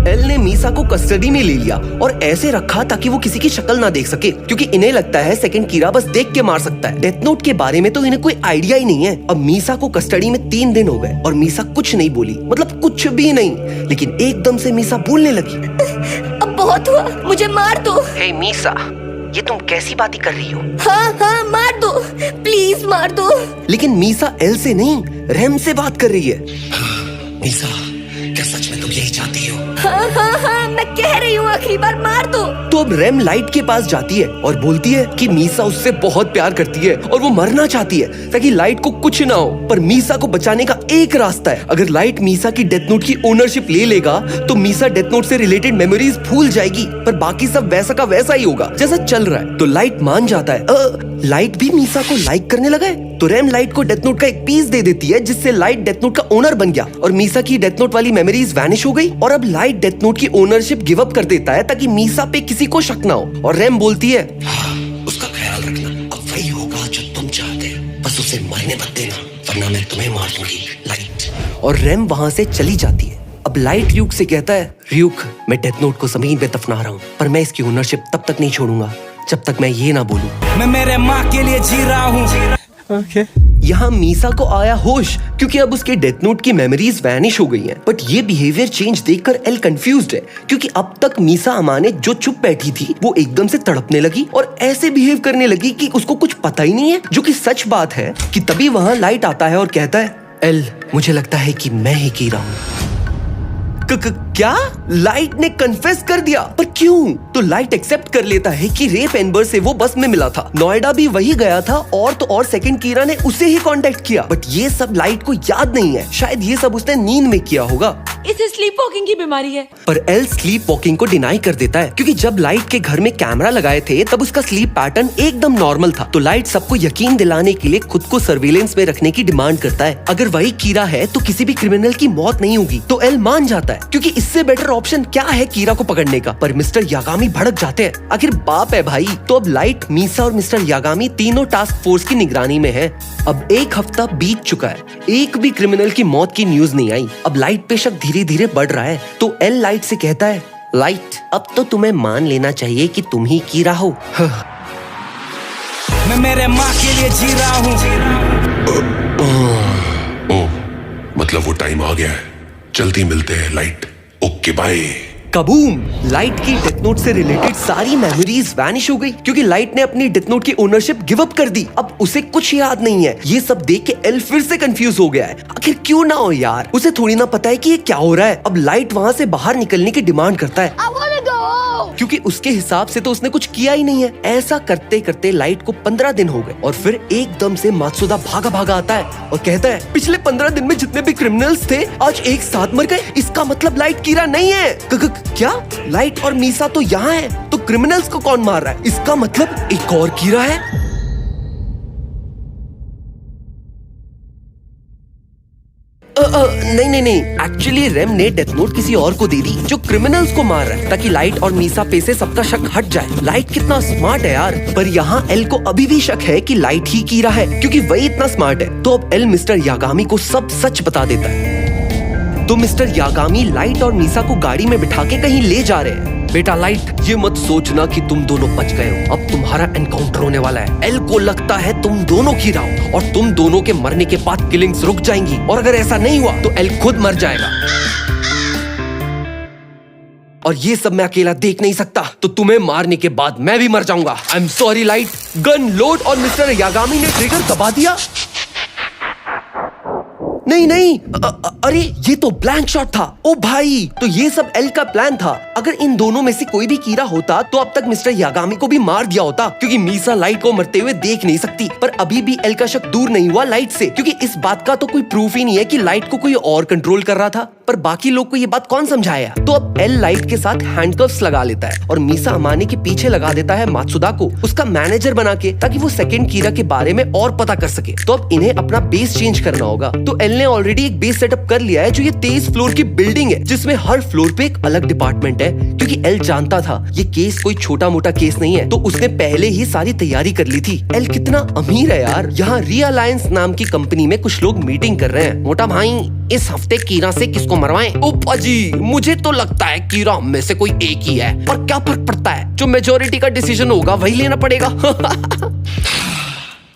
L ने मीसा को custody में ले लिया और ऐसे रखा ताकि वो किसी की शक्ल ना देख सके, क्योंकि इन्हें लगता है सेकंड कीरा बस देख के मार सकता है। डेथ नोट के बारे में तो इन्हें कोई आइडिया ही नहीं है। अब मीसा को कस्टडी में 3 दिन हो गए और मीसा कुछ नहीं बोली, मतलब कुछ भी नहीं। लेकिन एकदम से मीसा बोलने लगी, अब बहुत हुआ, मुझे मार दो। हे मीसा, ये तुम कैसी बातें कर रही हो? हाँ मार दो, प्लीज मार दो। लेकिन मीसा एल से नहीं, रैम से बात कर रही है। मीसा, क्या सच में तुम यही चाहती हो? हाँ, मैं कह रही हूँ आखिरी बार मार दो। तो अब रैम लाइट के पास जाती है और बोलती है कि मीसा उससे बहुत प्यार करती है और वो मरना चाहती है ताकि लाइट को कुछ ना हो। पर मीसा को बचाने का एक रास्ता है, अगर लाइट मीसा की डेथ नोट की ओनरशिप ले लेगा तो मीसा डेथ नोट से रिलेटेड मेमोरीज भूल जाएगी, पर बाकी सब वैसा का वैसा ही होगा जैसा चल रहा है। तो लाइट मान जाता है। लाइट भी मीसा को लाइक करने लगा है, तो रैम लाइट को डेथ नोट का एक पीस दे देती है, जिससे लाइट डेथ नोट का ओनर बन गया और मीसा की डेथ नोट वाली मेमोरीज वैनिश हो गई। और अब लाइट डेथ नोट की ओनरशिप गिव अप कर देता है ताकि मीसा पे किसी को शक ना हो। और रैम बोलती है, उसका ख्याल रखना, अब वही होगा जो तुम चाहते हो, बस उसे मरने मत देना, वरना मैं तुम्हें मार दूंगी, लाइट। और रैम वहाँ से चली जाती है। अब लाइट र्यूक से कहता है, र्यूक, मैं डेथ नोट को जमीन पे दफना रहा हूँ, पर मैं इसकी ओनरशिप तब तक नहीं छोड़ूंगा जब तक मैं ये ना बोलूं। मैं मेरे माँ के लिए जी रहा हूँ। यहाँ मीसा को आया होश, क्योंकि अब उसके डेथ नोट की मेमोरीज वैनिश हो गई हैं। बट ये बिहेवियर चेंज देखकर एल कंफ्यूज्ड है, क्योंकि अब तक मीसा अमाने जो चुप बैठी थी वो एकदम से तड़पने लगी और ऐसे बिहेव करने लगी कि उसको कुछ पता ही नहीं है, जो कि सच बात है। कि तभी वहाँ लाइट आता है और कहता है, एल, मुझे लगता है कि मैं ही कीरा हूँ। क्या? लाइट ने कन्फेस कर दिया? पर क्यों? तो लाइट एक्सेप्ट कर लेता है कि रेप एम्बर से वो बस में मिला था, नोएडा भी वही गया था, और तो और सेकंड कीरा ने उसे ही कांटेक्ट किया। बट ये सब लाइट को याद नहीं है, शायद ये सब उसने नींद में किया होगा। इसे स्लीप वॉकिंग की बीमारी है। पर एल स्लीप वॉकिंग को डिनाई कर देता है, क्योंकि जब लाइट के घर में कैमरा लगाए थे तब उसका स्लीप पैटर्न एकदम नॉर्मल था। तो लाइट सबको यकीन दिलाने के लिए खुद को सर्विलेंस में रखने की डिमांड करता है। अगर वही कीरा है तो किसी भी क्रिमिनल की मौत नहीं होगी। तो एल मान जाता है, क्योंकि इससे बेटर ऑप्शन क्या है कीरा को पकड़ने का। पर मिस्टर यागामी भड़क जाते हैं, आखिर बाप है भाई। तो अब लाइट, मीसा और मिस्टर यागामी तीनों टास्क फोर्स की निगरानी में है। अब 1 हफ्ता बीत चुका है, एक भी क्रिमिनल की मौत की न्यूज नहीं आई। अब लाइट पे शक धीरे धीरे बढ़ रहा है। तो एल लाइट से कहता है, लाइट, अब तो तुम्हें मान लेना चाहिए कि तुम ही कीरा हो। मैं मेरे माँ के लिए जी रहा हूँ। मतलब वो टाइम आ गया है, जल्दी मिलते हैं Light. Okay bye. Kaboom! Light की डेथ नोट से रिलेटेड सारी मेमोरीज वैनिश हो गई, क्योंकि लाइट ने अपनी डेथ नोट की ओनरशिप गिव अप कर दी। अब उसे कुछ याद नहीं है। ये सब देख के एल फिर से कंफ्यूज हो गया है। आखिर क्यों ना हो यार, उसे थोड़ी ना पता है कि ये क्या हो रहा है। अब लाइट वहाँ से बाहर निकलने की डिमांड करता है, क्योंकि उसके हिसाब से तो उसने कुछ किया ही नहीं है। ऐसा करते करते लाइट को 15 दिन हो गए और फिर एकदम से मात्सुदा भागा भागा आता है और कहता है, पिछले 15 दिन में जितने भी क्रिमिनल्स थे आज एक साथ मर गए। इसका मतलब लाइट कीरा नहीं है। क्या? लाइट और मीसा तो यहाँ है, तो क्रिमिनल्स को कौन मार रहा है? इसका मतलब एक और कीरा है। नहीं, एक्चुअली रैम ने डेथ नोट किसी और को दे दी जो क्रिमिनल्स को मार रहा है, ताकि लाइट और मीसा पे से सबका शक हट जाए। लाइट कितना स्मार्ट है यार। पर यहाँ एल को अभी भी शक है कि लाइट ही कीरा है, क्योंकि वही इतना स्मार्ट है। तो अब एल मिस्टर यागामी को सब सच बता देता है। तो मिस्टर यागामी लाइट और मीसा को गाड़ी में बिठा के कहीं ले जा रहे हैं। बेटा लाइट, ये मत सोचना कि तुम दोनों बच गए हो, अब तुम्हारा एनकाउंटर होने वाला है। एल को लगता है तुम दोनों कीरा हो और तुम दोनों के मरने के बाद किलिंग्स रुक जाएंगी, और अगर ऐसा नहीं हुआ तो एल खुद मर जाएगा। और ये सब मैं अकेला देख नहीं सकता, तो तुम्हें मारने के बाद मैं भी मर जाऊंगा। I am sorry light. Gun load और मिस्टर यागामी ने ट्रिगर दबा दिया। नहीं, अरे ये तो ब्लैंक शॉट था। ओ भाई, तो ये सब एल का प्लान था। अगर इन दोनों में से कोई भी कीरा होता तो अब तक मिस्टर यागामी को भी मार दिया होता, क्योंकि मीसा लाइट को मरते हुए देख नहीं सकती। पर अभी भी एल का शक दूर नहीं हुआ लाइट से, क्योंकि इस बात का तो कोई प्रूफ ही नहीं है कि लाइट को कोई और कंट्रोल कर रहा था। पर बाकी लोग को ये बात कौन समझाया? तो अब एल लाइट के साथ हैंडकफ्स लगा लेता है और मीसा अमाने के पीछे लगा देता है मात्सुदा को, उसका मैनेजर बना के, ताकि वो सेकंड कीरा के बारे में और पता कर सके। तो अब इन्हें अपना बेस चेंज करना होगा। तो एल ने ऑलरेडी एक बेस सेटअप कर लिया है, जो ये 23 फ्लोर की बिल्डिंग है, जिसमें हर फ्लोर पे एक अलग डिपार्टमेंट है। क्योंकि एल जानता था ये केस कोई छोटा मोटा केस नहीं है, तो उसने पहले ही सारी तैयारी कर ली थी। एल कितना अमीर है यार। यहाँ रियलायंस नाम की कंपनी में कुछ लोग मीटिंग कर रहे हैं। मोटा भाई, इस हफ्ते कीरा से किसको मरवाएं? ओपा जी, मुझे तो लगता है कीरा हम में से कोई एक ही है, पर क्या फर्क पड़ता है, जो मेजोरिटी का डिसीजन होगा वही लेना पड़ेगा।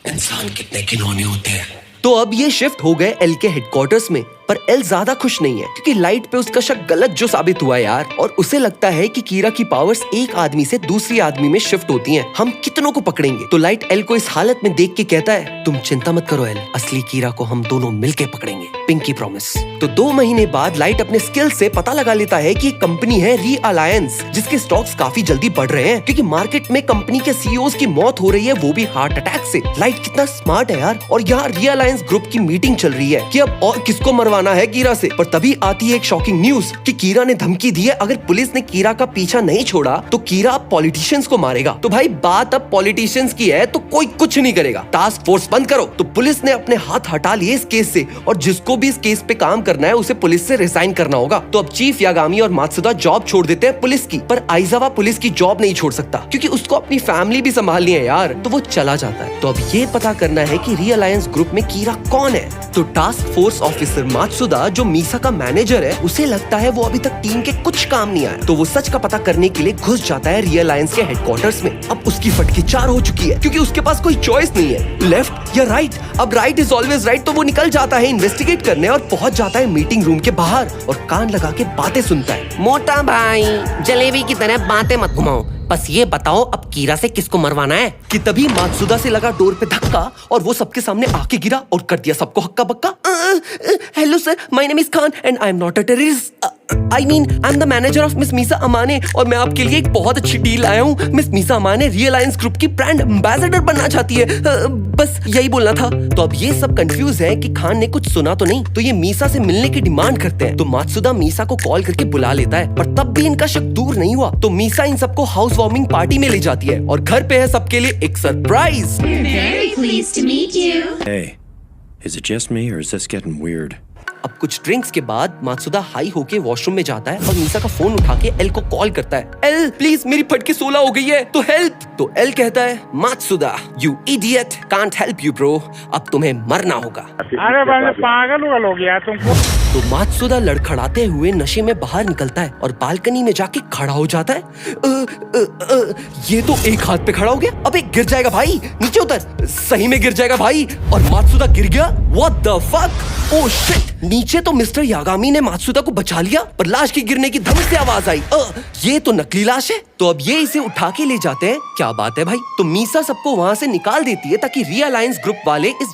इंसान कितने खिलौने होते हैं। तो अब ये शिफ्ट हो गए एल के हेडक्वार्टर्स में, पर एल ज्यादा खुश नहीं है क्योंकि लाइट पे उसका शक गलत जो साबित हुआ यार, और उसे लगता है कि कीरा की पावर्स एक आदमी से दूसरी आदमी में शिफ्ट होती हैं। हम कितनों को पकड़ेंगे? तो लाइट एल को इस हालत में देख के कहता है, तुम चिंता मत करो एल, असली कीरा को हम दोनों मिलके पकड़ेंगे, पिंकी प्रॉमिस। तो 2 महीने बाद लाइट अपने स्किल से पता लगा लेता है कि एक कंपनी है री अलायंस, जिसके स्टॉक्स काफी जल्दी बढ़ रहे हैं क्योंकि मार्केट में कंपनी के सीईओज की मौत हो रही है, वो भी हार्ट अटैक से। लाइट कितना स्मार्ट है यार। और यहाँ री अलायंस ग्रुप की मीटिंग चल रही है कि अब और किसको मरवाना है कीरा से। पर तभी आती है एक शॉकिंग न्यूज कि कीरा ने धमकी दी है, अगर पुलिस ने कीरा का पीछा नहीं छोड़ा तो कीरा पॉलिटिशियंस को मारेगा। तो भाई बात अब पॉलिटिशियंस की है तो कोई कुछ नहीं करेगा, टास्क फोर्स बंद करो। तो पुलिस ने अपने हाथ हटा लिए इस केस से, और जिसको भी इस केस पे काम करना है उसे पुलिस से रिजाइन करना होगा। तो अब चीफ यागामी और मात्सुदा जॉब छोड़ देते हैं पुलिस की, पर आइजावा पुलिस की जॉब नहीं छोड़ सकता क्योंकि उसको अपनी फैमिली भी संभालनी है यार, तो वो चला जाता है। तो अब ये पता करना है कि री अलायंस ग्रुप में कीरा कौन है। तो टास्क फोर्स ऑफिसर मात्सुदा, जो मीसा का मैनेजर है, उसे लगता है वो अभी तक टीम के कुछ काम नहीं आया, तो वो सच का पता करने के लिए घुस जाता है री अलायंस के हेडक्वार्टर्स में। अब उसकी फटकी 4 हो चुकी है क्योंकि उसके पास कोई चॉइस नहीं है, लेफ्ट या राइट। अब राइट इज ऑलवेज राइट, तो वो निकल जाता है इन्वेस्टिगेट करने और पहुंच जाता है मीटिंग रूम के बाहर और कान लगा के बातें सुनता है। मोटा भाई, जलेबी की तरह बातें मत घुमाओ, बस ये बताओ अब कीरा से किसको मरवाना है। कि तभी मात्सुदा से लगा डोर पे धक्का और वो सबके सामने आके गिरा और कर दिया सबको हक्का बक्का। Hello sir, my name is Khan and I am not a terrorist. I mean I am the manager of Miss Misa Amane, और मैं आपके लिए एक बहुत अच्छी डील लाया हूँ। मिस मीसा अमाने री अलायंस ग्रुप की ब्रांड एम्बेसडर बनना चाहती है। बस यही बोलना था। तो अब ये सब कंफ्यूज है कि खान ने कुछ सुना तो नहीं, तो ये मीसा से मिलने की डिमांड करते हैं। तो मात्सुदा मीसा को कॉल करके बुला लेता है, पर तब भी इनका शक दूर नहीं हुआ। तो मीसा इन सबको हाउस वार्मिंग पार्टी में ले जाती है और घर पे है सबके लिए एक surprise. Very pleased to meet you. Hey, is it just me or is this getting weird? अब कुछ ड्रिंक्स के बाद मात्सुदा हाई होके वॉशरूम में जाता है और मीसा का फोन उठा के एल को कॉल करता है। एल प्लीज, मेरी फटकी 16 हो गई है, तो हेल्प। तो एल कहता है, Matsuda you idiot, can't help you bro, अब तुम्हें मरना होगा। अरे बंदे पागल उगल हो गया तुमको। तो मात्सुदा लड़खड़ाते हुए नशे में बाहर निकलता है और बालकनी में जाके खड़ा हो जाता है। ये तो एक हाथ पे खड़ा हो गया, अबे गिर जाएगा भाई, नीचे उतर। सही में गिर जाएगा भाई, और मात्सुदा गिर गया। What the fuck, oh shit. नीचे तो मिस्टर यागामी ने मात्सुदा को बचा लिया, पर लाश के गिरने की धमक से आवाज आई, ये तो नकली लाश है। तो अब ये इसे उठा के ले जाते हैं। क्या बात है भाई। तो मीसा सबको वहाँ से निकाल देती है ताकि री अलायंस ग्रुप वाले इस